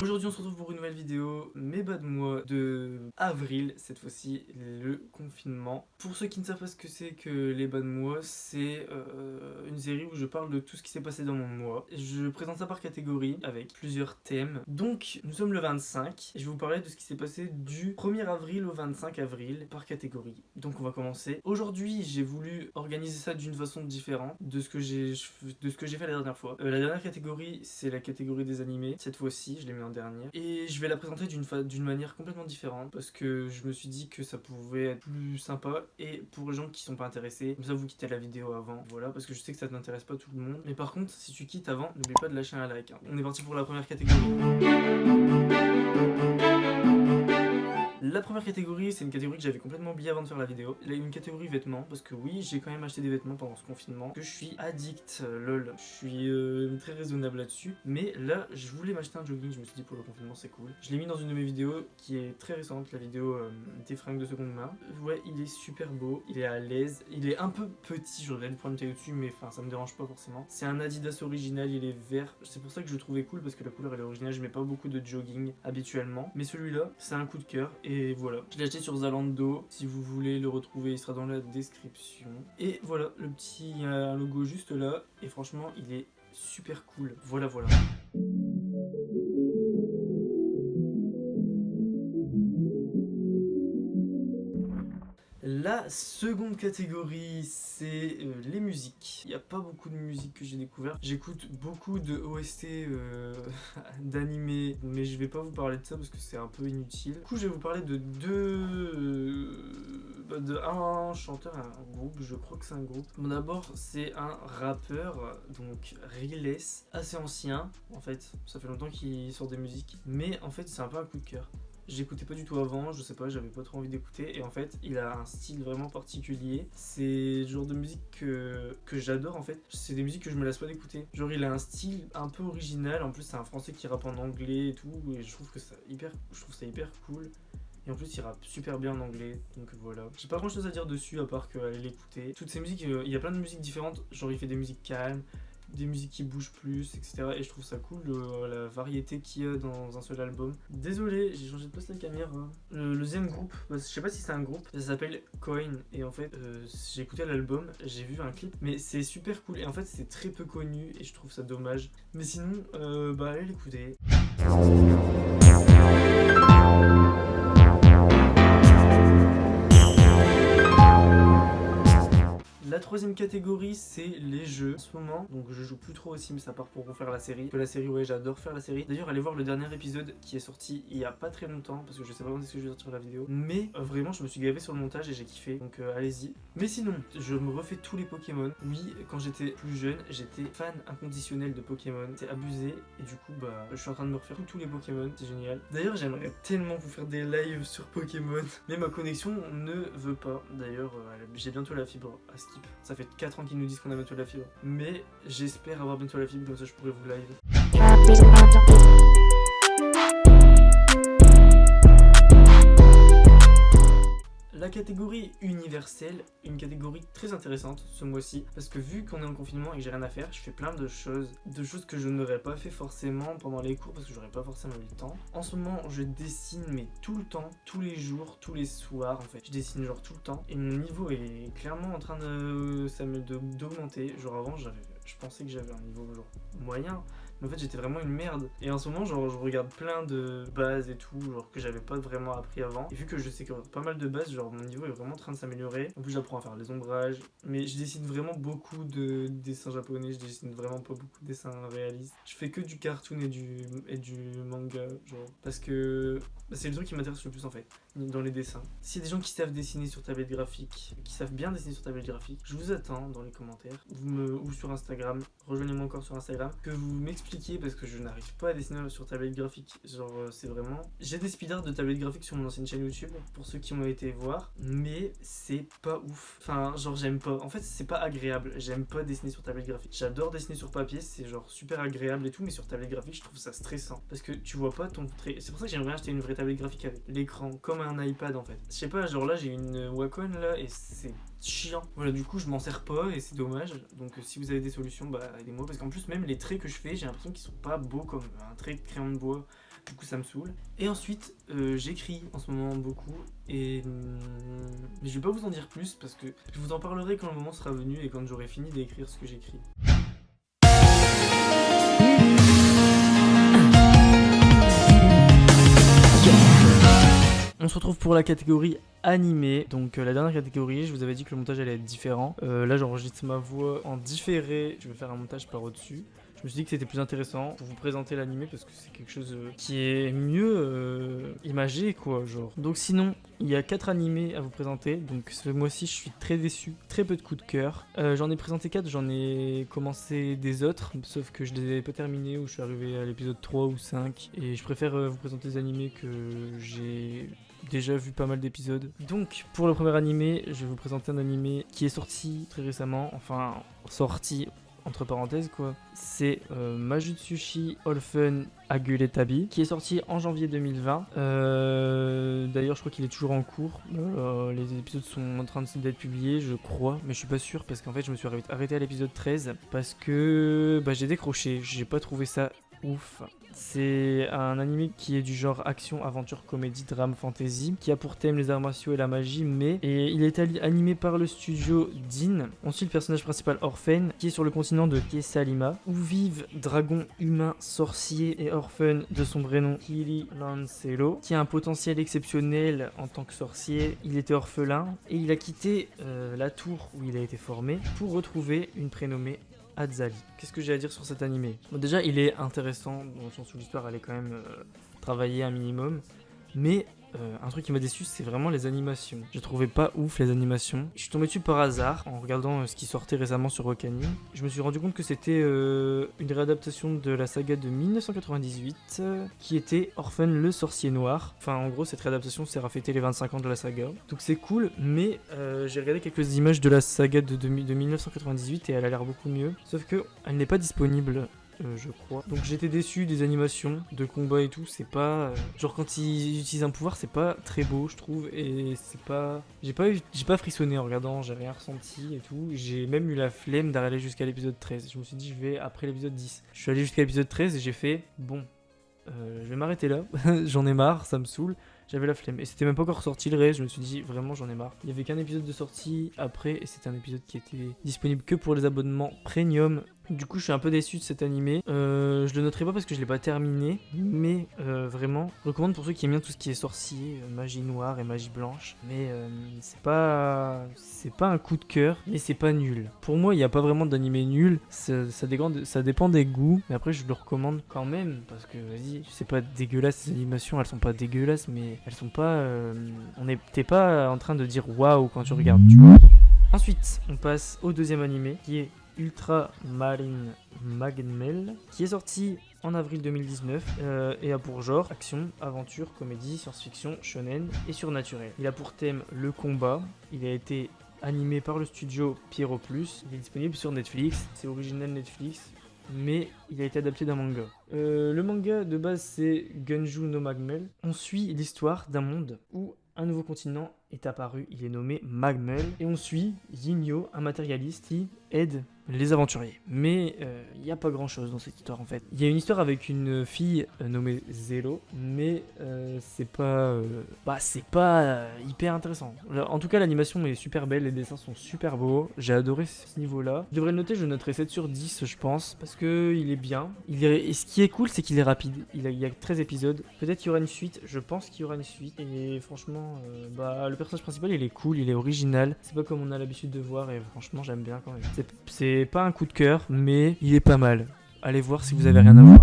Aujourd'hui on se retrouve pour une nouvelle vidéo, mes bas de mois de avril, cette fois-ci le confinement. Pour ceux qui ne savent pas ce que c'est que les bas de mois, c'est une série où je parle de tout ce qui s'est passé dans mon mois. Je présente ça par catégorie avec plusieurs thèmes. Donc nous sommes le 25 et je vais vous parler de ce qui s'est passé du 1er avril au 25 avril par catégorie. Donc on va commencer. Aujourd'hui j'ai voulu organiser ça d'une façon différente de ce que j'ai fait la dernière fois. La dernière catégorie c'est la catégorie des animés. Cette fois-ci je l'ai mis en dernière et je vais la présenter d'une manière complètement différente parce que je me suis dit que ça pouvait être plus sympa et pour les gens qui sont pas intéressés, comme ça vous quittez la vidéo avant, voilà, parce que je sais que ça n'intéresse pas tout le monde, mais par contre si tu quittes avant, n'oublie pas de lâcher un like, hein. On est parti pour la première catégorie. La première catégorie, c'est une catégorie que j'avais complètement oublié avant de faire la vidéo. Là, une catégorie vêtements, parce que oui, j'ai quand même acheté des vêtements pendant ce confinement, que je suis addict, lol. Je suis très raisonnable là-dessus. Mais là, je voulais m'acheter un jogging, je me suis dit pour le confinement c'est cool. Je l'ai mis dans une de mes vidéos qui est très récente, la vidéo des fringues de seconde main. Ouais, il est super beau, il est à l'aise, il est un peu petit, j'aurais dû prendre une taille au-dessus, mais enfin ça me dérange pas forcément. C'est un Adidas original, il est vert, c'est pour ça que je le trouvais cool, parce que la couleur elle est originale, je mets pas beaucoup de jogging habituellement. Mais celui-là, c'est un coup de cœur. Et voilà, je l'ai acheté sur Zalando, si vous voulez le retrouver il sera dans la description. Et voilà, le petit un logo juste là, et franchement il est super cool, voilà. La seconde catégorie, c'est les musiques. Il n'y a pas beaucoup de musique que j'ai découvert. J'écoute beaucoup de OST d'animés, mais je vais pas vous parler de ça parce que c'est un peu inutile. Du coup, je vais vous parler de un chanteur, un groupe, je crois que c'est un groupe. Bon, d'abord, c'est un rappeur, donc Riles, assez ancien. En fait, ça fait longtemps qu'il sort des musiques, mais en fait, c'est un peu un coup de cœur. J'écoutais pas du tout avant, je sais pas, j'avais pas trop envie d'écouter. Et en fait, il a un style vraiment particulier. C'est le genre de musique que j'adore en fait. C'est des musiques que je me lasse pas d'écouter. Genre, il a un style un peu original. En plus, c'est un français qui rappe en anglais et tout. Et je trouve ça hyper cool. Et en plus, il rappe super bien en anglais, donc voilà. J'ai pas grand chose à dire dessus à part qu'aller l'écouter. Toutes ces musiques, il y a plein de musiques différentes. Genre, il fait des musiques calmes, des musiques qui bougent plus, etc. Et je trouve ça cool, la variété qu'il y a dans un seul album. Désolé, j'ai changé de place la caméra. Le deuxième groupe, je sais pas si c'est un groupe, ça s'appelle Coin. Et en fait, j'ai écouté l'album, j'ai vu un clip, mais c'est super cool. Et en fait, c'est très peu connu et je trouve ça dommage. Mais sinon, allez l'écouter. La troisième catégorie, c'est les jeux. En ce moment, donc je joue plus trop aux Sims à part pour refaire la série. Que la série, ouais, j'adore faire la série. D'ailleurs, allez voir le dernier épisode qui est sorti il y a pas très longtemps, parce que je sais pas quand est-ce que je vais sortir la vidéo. Mais vraiment, je me suis gavé sur le montage et j'ai kiffé. Donc allez-y. Mais sinon, je me refais tous les Pokémon. Oui, quand j'étais plus jeune, j'étais fan inconditionnel de Pokémon. C'est abusé. Et du coup, je suis en train de me refaire tous les Pokémon. C'est génial. D'ailleurs, j'aimerais tellement vous faire des lives sur Pokémon. Mais ma connexion ne veut pas. D'ailleurs, j'ai bientôt la fibre à skip. Ça fait 4 ans qu'ils nous disent qu'on a bientôt la fibre. Mais j'espère avoir bientôt la fibre, comme ça je pourrai vous live. La catégorie universelle, une catégorie très intéressante ce mois-ci, parce que vu qu'on est en confinement et que j'ai rien à faire, je fais plein de choses que je n'aurais pas fait forcément pendant les cours parce que j'aurais pas forcément eu le temps. En ce moment, je dessine mais tout le temps, tous les jours, tous les soirs en fait. Je dessine genre tout le temps et mon niveau est clairement en train d'augmenter. Genre avant, je pensais que j'avais un niveau genre moyen. Mais en fait j'étais vraiment une merde. Et en ce moment genre je regarde plein de bases et tout, genre que j'avais pas vraiment appris avant. Et vu que je sais qu'il y a pas mal de bases, genre mon niveau est vraiment en train de s'améliorer. En plus j'apprends à faire les ombrages. Mais je dessine vraiment beaucoup de dessins japonais, je dessine vraiment pas beaucoup de dessins réalistes. Je fais que du cartoon et du manga, genre. Parce que c'est le truc qui m'intéresse le plus en fait, dans les dessins. S'il y a des gens qui savent dessiner sur tablette graphique, qui savent bien dessiner sur tablette graphique, je vous attends dans les commentaires. Ou sur Instagram, rejoignez-moi encore sur Instagram, que vous m'expliquez parce que je n'arrive pas à dessiner sur tablette graphique. Genre c'est vraiment... J'ai des speedart de tablette graphique sur mon ancienne chaîne YouTube pour ceux qui ont été voir, mais c'est pas ouf. Enfin genre j'aime pas. En fait c'est pas agréable. J'aime pas dessiner sur tablette graphique. J'adore dessiner sur papier, c'est genre super agréable et tout, mais sur tablette graphique je trouve ça stressant parce que tu vois pas ton trait. C'est pour ça que j'aimerais acheter une vraie tablette graphique avec l'écran comme un iPad en fait. Je sais pas, genre là j'ai une Wacom là et c'est chiant. Voilà, du coup je m'en sers pas et c'est dommage. Donc si vous avez des solutions, aidez-moi parce qu'en plus même les traits que je fais, j'ai l'impression qu'ils sont pas beaux comme un trait de crayon de bois. Du coup ça me saoule. Et ensuite j'écris en ce moment beaucoup et mais je vais pas vous en dire plus parce que je vous en parlerai quand le moment sera venu et quand j'aurai fini d'écrire ce que j'écris. On se retrouve pour la catégorie animé. Donc la dernière catégorie, je vous avais dit que le montage allait être différent. Là j'enregistre ma voix en différé, je vais faire un montage par au-dessus. Je me suis dit que c'était plus intéressant pour vous présenter l'animé parce que c'est quelque chose qui est mieux imagé quoi, genre. Donc sinon, il y a 4 animés à vous présenter. Donc ce mois-ci, je suis très déçu, très peu de coups de cœur. J'en ai présenté 4, j'en ai commencé des autres, sauf que je les avais pas terminés ou je suis arrivé à l'épisode 3 ou 5 et je préfère vous présenter des animés que j'ai déjà vu pas mal d'épisodes. Donc pour le premier animé, je vais vous présenter un animé qui est sorti très récemment, enfin sorti entre parenthèses quoi. C'est Majutsushi Orphan Aguretabi qui est sorti en janvier 2020. D'ailleurs je crois qu'il est toujours en cours. Les épisodes sont en train d'être publiés je crois, mais je suis pas sûr parce qu'en fait je me suis arrêté à l'épisode 13 parce que j'ai décroché, j'ai pas trouvé ça ouf. C'est un anime qui est du genre action, aventure, comédie, drame, fantasy, qui a pour thème les arts martiaux et la magie, et il est animé par le studio Dean. On suit le personnage principal Orphan, qui est sur le continent de Kessalima, où vivent dragons, humains, sorciers et Orphan de son vrai nom Kiri Lancelo, qui a un potentiel exceptionnel en tant que sorcier. Il était orphelin et il a quitté la tour où il a été formé pour retrouver une prénommée Azali. Qu'est-ce que j'ai à dire sur cet animé ? Bon, déjà, il est intéressant dans le sens où l'histoire elle est quand même travaillée un minimum, mais un truc qui m'a déçu, c'est vraiment les animations. Je trouvais pas ouf les animations. Je suis tombé dessus par hasard en regardant ce qui sortait récemment sur Wakanim. Je me suis rendu compte que c'était une réadaptation de la saga de 1998 qui était Orphan le sorcier noir. Enfin, en gros, cette réadaptation sert à fêter les 25 ans de la saga. Donc c'est cool, mais j'ai regardé quelques images de la saga de 1998 et elle a l'air beaucoup mieux. Sauf que elle n'est pas disponible. Je crois. Donc j'étais déçu des animations de combat et tout, c'est pas genre quand ils utilisent un pouvoir, c'est pas très beau je trouve et c'est pas j'ai pas frissonné en regardant, j'ai rien ressenti et tout. J'ai même eu la flemme d'aller jusqu'à l'épisode 13. Je me suis dit je vais après l'épisode 10. Je suis allé jusqu'à l'épisode 13 et j'ai fait bon je vais m'arrêter là, j'en ai marre, ça me saoule. J'avais la flemme et c'était même pas encore sorti le reste, je me suis dit vraiment j'en ai marre. Il y avait qu'un épisode de sortie après et c'était un épisode qui était disponible que pour les abonnements premium. Du coup je suis un peu déçu de cet animé. Je le noterai pas parce que je l'ai pas terminé, mais vraiment je recommande pour ceux qui aiment bien tout ce qui est sorcier, magie noire et magie blanche. Mais c'est pas un coup de cœur, mais c'est pas nul. Pour moi il n'y a pas vraiment d'animé nul, ça dépend des goûts, mais après je le recommande quand même parce que vas-y, c'est pas dégueulasse ces animations, elles sont pas dégueulasses mais elles sont pas t'es pas en train de dire waouh quand tu regardes, tu vois. Ensuite on passe au deuxième animé qui est Ultra Marine Magmel, qui est sorti en avril 2019 et a pour genre action, aventure, comédie, science-fiction, shonen et surnaturel. Il a pour thème le combat. Il a été animé par le studio Pierrot Plus. Il est disponible sur Netflix. C'est original Netflix, mais il a été adapté d'un manga. Le manga de base c'est Gunju no Magmel. On suit l'histoire d'un monde où un nouveau continent est apparu, il est nommé Magmel, et on suit Yinyo, un matérialiste qui aide les aventuriers. Mais il n'y a pas grand chose dans cette histoire en fait. Il y a une histoire avec une fille nommée Zero, mais c'est pas hyper intéressant. En tout cas l'animation est super belle, les dessins sont super beaux, j'ai adoré ce niveau-là. Je devrais le noter, je noterai 7 sur 10 je pense, parce que il est bien. Et ce qui est cool c'est qu'il est rapide, il y a 13 épisodes, peut-être qu'il y aura une suite, je pense qu'il y aura une suite, et franchement le personnage principal il est cool, il est original, c'est pas comme on a l'habitude de voir et franchement j'aime bien quand même. C'est pas un coup de cœur mais il est pas mal, allez voir si vous avez rien à voir.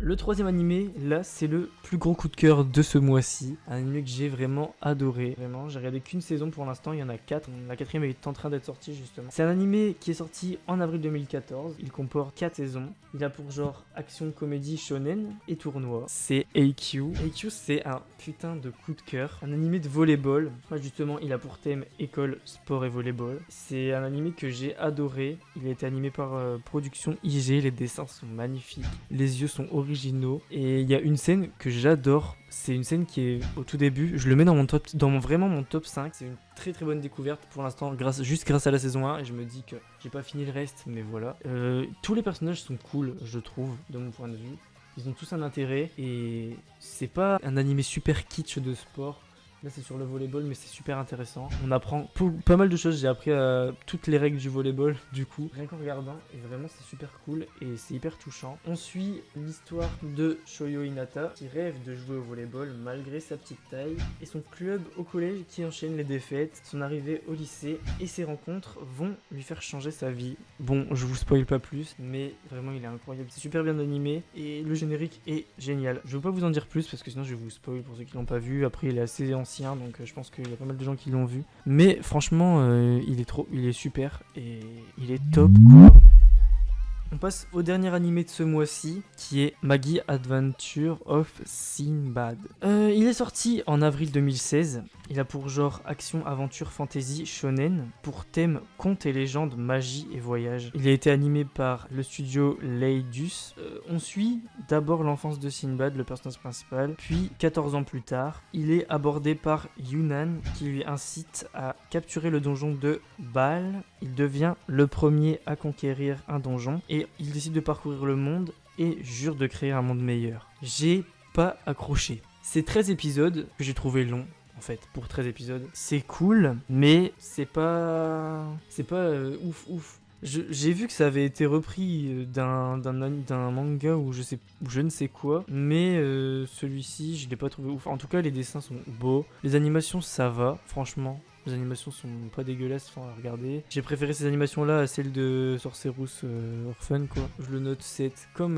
Le troisième animé, là, c'est le plus gros coup de cœur de ce mois-ci. Un animé que j'ai vraiment adoré. Vraiment, j'ai regardé qu'une saison pour l'instant, il y en a 4. La quatrième est en train d'être sortie, justement. C'est un animé qui est sorti en avril 2014. Il comporte 4 saisons. Il a pour genre action, comédie, shonen et tournoi. C'est AQ. AQ, c'est un putain de coup de cœur. Un animé de volleyball. Moi, justement, il a pour thème école, sport et volleyball. C'est un animé que j'ai adoré. Il a été animé par Production IG. Les dessins sont magnifiques. Les yeux sont originaux. Et il y a une scène que j'adore, c'est une scène qui est au tout début, je le mets dans mon top, vraiment mon top 5, c'est une très très bonne découverte pour l'instant, juste grâce à la saison 1, et je me dis que j'ai pas fini le reste, mais voilà. Tous les personnages sont cool, je trouve, de mon point de vue. Ils ont tous un intérêt et c'est pas un animé super kitsch de sport. Là c'est sur le volleyball mais c'est super intéressant. On apprend pas mal de choses, j'ai appris toutes les règles du volleyball du coup. Rien qu'en regardant et vraiment c'est super cool et c'est hyper touchant. On suit l'histoire de Shoyo Hinata qui rêve de jouer au volleyball malgré sa petite taille et son club au collège qui enchaîne les défaites, son arrivée au lycée et ses rencontres vont lui faire changer sa vie. Bon je vous spoil pas plus mais vraiment il est incroyable, c'est super bien animé et le générique est génial. Je veux pas vous en dire plus parce que sinon je vais vous spoil pour ceux qui l'ont pas vu. Après il est assez ancien donc je pense qu'il y a pas mal de gens qui l'ont vu. Mais franchement, il est super et il est top quoi. On passe au dernier animé de ce mois-ci, qui est Maggie Adventure of Sinbad. Il est sorti en avril 2016. Il a pour genre action, aventure, fantasy, shonen, pour thème contes et légendes, magie et voyage. Il a été animé par le studio Leidus. On suit d'abord l'enfance de Sinbad, le personnage principal, puis 14 ans plus tard, il est abordé par Yunnan qui lui incite à capturer le donjon de Baal. Il devient le premier à conquérir un donjon et il décide de parcourir le monde et jure de créer un monde meilleur. J'ai pas accroché. C'est 13 épisodes que j'ai trouvé longs. En fait, pour 13 épisodes, c'est cool, mais c'est pas ouf. J'ai vu que ça avait été repris d'un manga ou je ne sais quoi, mais celui-ci, je l'ai pas trouvé ouf. En tout cas, les dessins sont beaux, les animations, ça va, franchement. Les animations sont pas dégueulasses, à regarder. J'ai préféré ces animations-là à celles de Sorcerous Orphan, quoi. Je le note 7. Comme...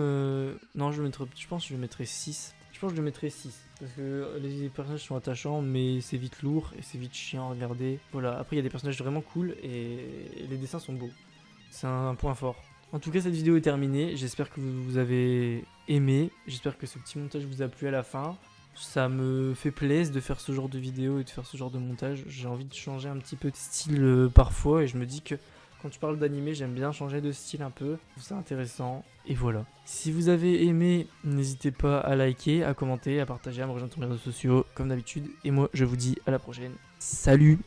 Non, je pense que je le mettrais 6. Je pense que je le mettrais 6. Parce que les personnages sont attachants, mais c'est vite lourd et c'est vite chiant à regarder. Voilà, après il y a des personnages vraiment cool et les dessins sont beaux. C'est un point fort. En tout cas, cette vidéo est terminée. J'espère que vous avez aimé. J'espère que ce petit montage vous a plu à la fin. Ça me fait plaisir de faire ce genre de vidéo et de faire ce genre de montage. J'ai envie de changer un petit peu de style parfois et je me dis que quand je parle d'animé, j'aime bien changer de style un peu. Je trouve ça intéressant. Et voilà. Si vous avez aimé, n'hésitez pas à liker, à commenter, à partager, à me rejoindre sur les réseaux sociaux comme d'habitude. Et moi, je vous dis à la prochaine. Salut!